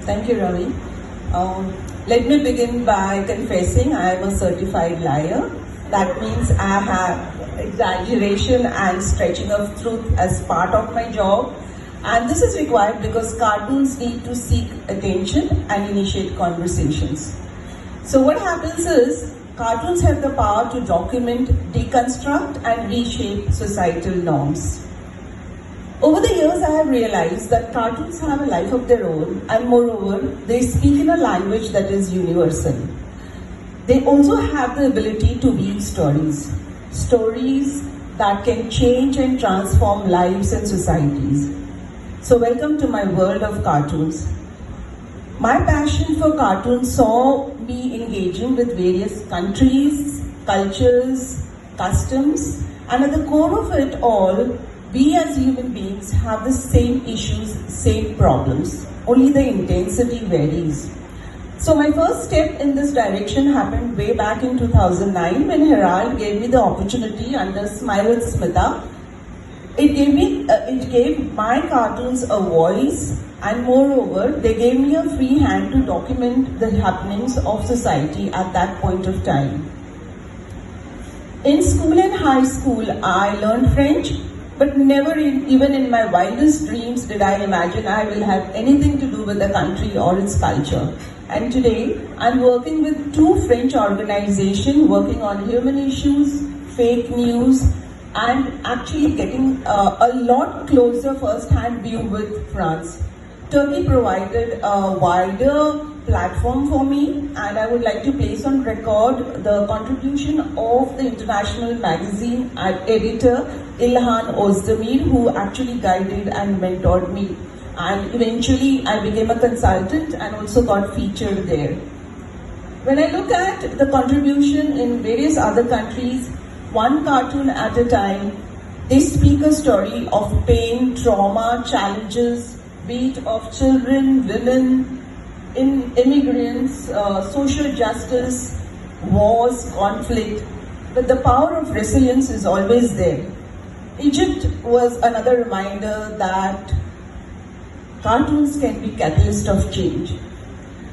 Thank you, Ravi. Let me begin by confessing I am a certified liar. That means I have exaggeration and stretching of truth as part of my job. And this is required because cartoons need to seek attention and initiate conversations. So what happens is, cartoons have the power to document, deconstruct and reshape societal norms. Over the years, I have realized that cartoons have a life of their own, and moreover, they speak in a language that is universal. They also have the ability to weave stories that can change and transform lives and societies. So welcome to my world of cartoons. My passion for cartoons saw me engaging with various countries, cultures, customs, and at the core of it all, we as human beings have the same issues, same problems, only the intensity varies. So my first step in this direction happened way back in 2009 when Herald gave me the opportunity under Smile with Smita. It gave my cartoons a voice, and moreover, they gave me a free hand to document the happenings of society at that point of time. In school and high school, I learned French, but never even in my wildest dreams did I imagine I will have anything to do with the country or its culture. And today, I'm working with two French organizations working on human issues, fake news, and actually getting a lot closer first-hand view with France. Turkey provided a wider platform for me, and I would like to place on record the contribution of the international magazine editor İlhan Özdemir, who actually guided and mentored me. And eventually I became a consultant and also got featured there. When I look at the contribution in various other countries, one cartoon at a time, they speak a story of pain, trauma, challenges, be it of children, women, immigrants, social justice, wars, conflict, but the power of resilience is always there. Egypt was another reminder that cartoons can be catalyst of change.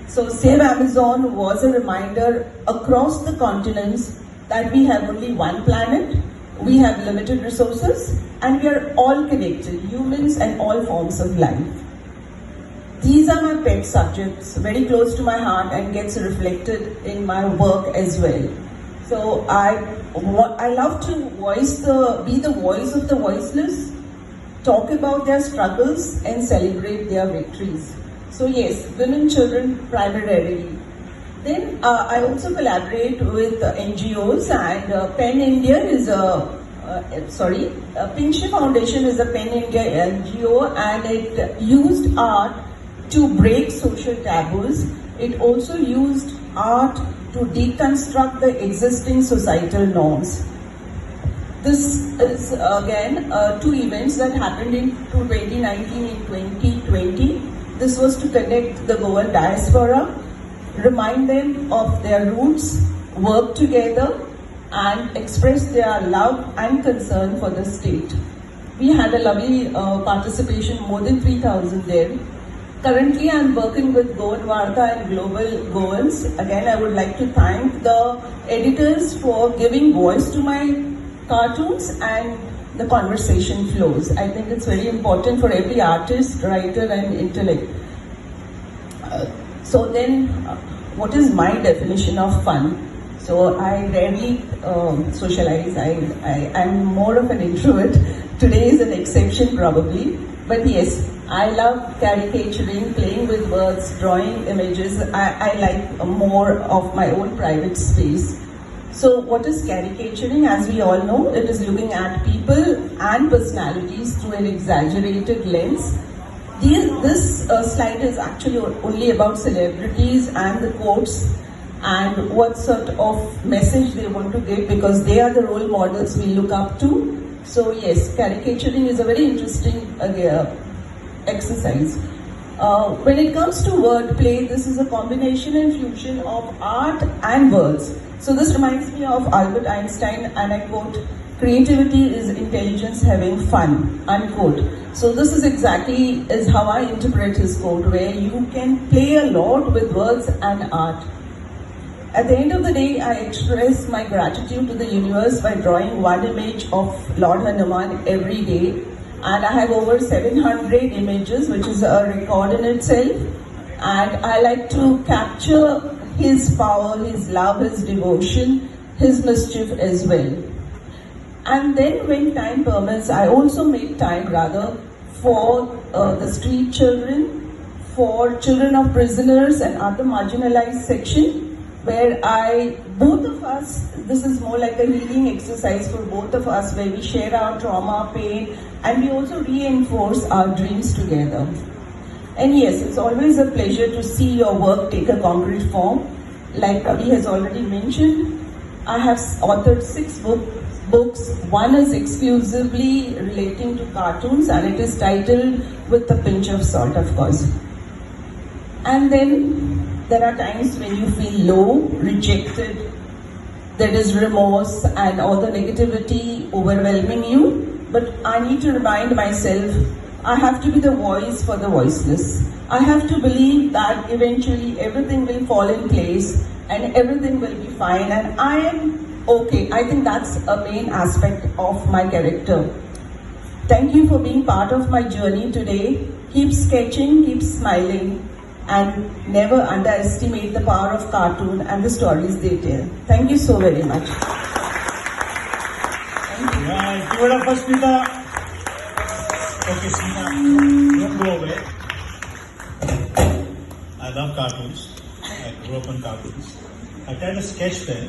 So Save Amazon was a reminder across the continents that we have only one planet, we have limited resources, and we are all connected, humans and all forms of life. These are my pet subjects, very close to my heart and gets reflected in my work as well. So I love to be the voice of the voiceless, talk about their struggles and celebrate their victories. So yes, women, children primarily. Then I also collaborate with NGOs, and PEN India is Peecha Foundation is a PEN India NGO, and it used art to break social taboos. It also used art to deconstruct the existing societal norms. This is again two events that happened in 2019 and 2020. This was to connect the Goan diaspora, remind them of their roots, work together and express their love and concern for the state. We had a lovely participation, more than 3,000 there. Currently, I am working with Goan Varta and Global Goans. Again, I would like to thank the editors for giving voice to my cartoons and the conversation flows. I think it's very important for every artist, writer and intellect. So then, what is my definition of fun? So I rarely socialize. I'm more of an introvert. Today is an exception probably. But yes, I love caricaturing, playing with words, drawing images. I like more of my own private space. So what is caricaturing? As we all know, it is looking at people and personalities through an exaggerated lens. This slide is actually only about celebrities and the quotes and what sort of message they want to give, because they are the role models we look up to. So yes, caricaturing is a very interesting exercise. When it comes to wordplay, this is a combination and fusion of art and words. So this reminds me of Albert Einstein, and I quote, creativity is intelligence having fun, unquote. So this is exactly is how I interpret his quote, where you can play a lot with words and art. At the end of the day, I express my gratitude to the universe by drawing one image of Lord Hanuman every day. And I have over 700 images, which is a record in itself. And I like to capture his power, his love, his devotion, his mischief as well. And then when time permits, I also make time rather for the street children, for children of prisoners and other marginalized section, where both of us, this is more like a healing exercise for both of us, where we share our trauma, pain, and we also reinforce our dreams together. And yes, it's always a pleasure to see your work take a concrete form. Like Kavi has already mentioned, I have authored 6 books. One is exclusively relating to cartoons, and it is titled With a Pinch of Salt, of course. And then there are times when you feel low, rejected, there is remorse and all the negativity overwhelming you. But I need to remind myself, I have to be the voice for the voiceless. I have to believe that eventually everything will fall in place and everything will be fine, and I am okay. I think that's a main aspect of my character. Thank you for being part of my journey today. Keep sketching, keep smiling, and never underestimate the power of cartoon and the stories they tell. Thank you so very much. Thank you. Yeah, give it up for Smita. Okay, Smita, don't go away. I love cartoons. I grew up on cartoons. I tried to sketch them.